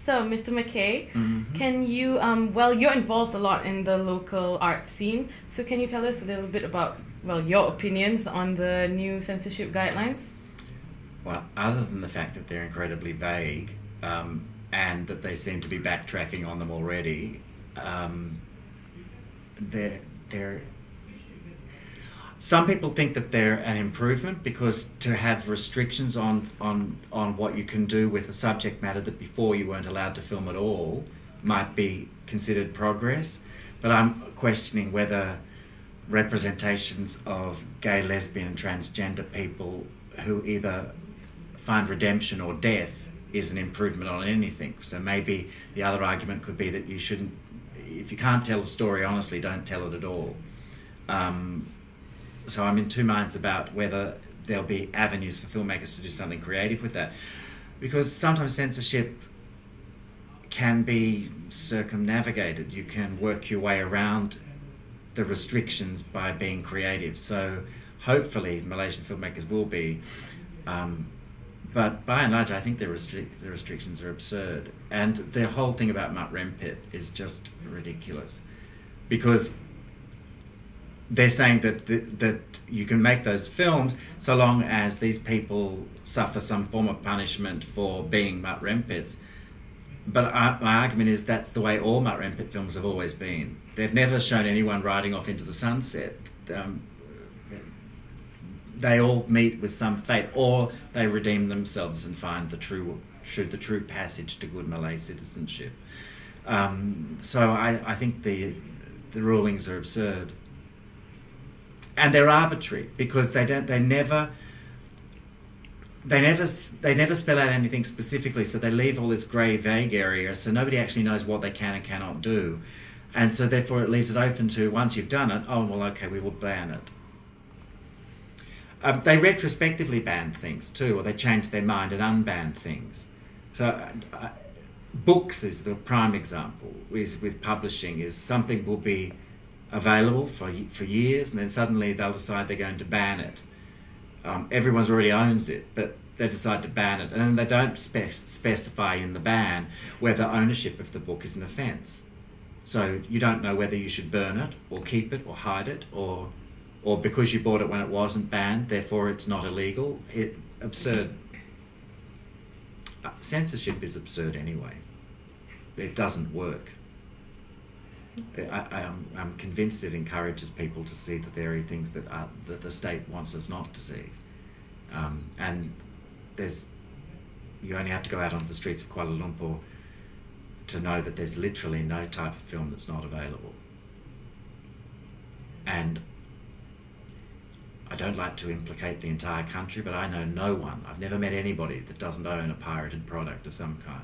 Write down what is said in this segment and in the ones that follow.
So, Mr. McKay, Mm-hmm. can you, well, you're involved a lot in the local art scene, so can you tell us a little bit about, well, your opinions on the new censorship guidelines? Well, other than the fact that they're incredibly vague, and that they seem to be backtracking on them already, they're some people think that they're an improvement, because to have restrictions on what you can do with a subject matter that before you weren't allowed to film at all might be considered progress. But I'm questioning whether representations of gay, lesbian and transgender people who either find redemption or death is an improvement on anything. So maybe the other argument could be that you shouldn't, if you can't tell a story honestly, don't tell it at all. So I'm in two minds about whether there'll be avenues for filmmakers to do something creative with that. Because sometimes censorship can be circumnavigated. You can work your way around the restrictions by being creative. So hopefully Malaysian filmmakers will be. But by and large, I think the restrictions are absurd. And the whole thing about Mat Rempit is just ridiculous. Because they're saying that you can make those films so long as these people suffer some form of punishment for being Mat Rempits. But my argument is that's the way all Mat Rempit films have always been. They've never shown anyone riding off into the sunset. They all meet with some fate, or they redeem themselves and find the true passage to good Malay citizenship. So I think the rulings are absurd. And they're arbitrary, because they never spell out anything specifically, so they leave all this grey, vague area, so nobody actually knows what they can and cannot do. And so therefore it leaves it open to, once you've done it, oh, well, okay, we will ban it. They retrospectively ban things too, or they change their mind and unban things. So books is the prime example. With publishing, is something will be available for years, and then suddenly they'll decide they're going to ban it. Everyone's already owns it, but they decide to ban it, and then they don't specify in the ban whether ownership of the book is an offence. So you don't know whether you should burn it, or keep it, or hide it, or because you bought it when it wasn't banned, therefore it's not illegal. Absurd. Censorship is absurd anyway. It doesn't work. I'm convinced it encourages people to see that there are things that the state wants us not to see. And you only have to go out onto the streets of Kuala Lumpur to know that there's literally no type of film that's not available. And I don't like to implicate the entire country, but I know no one, I've never met anybody that doesn't own a pirated product of some kind.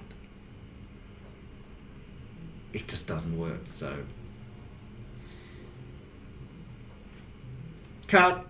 It just doesn't work, so... Cut!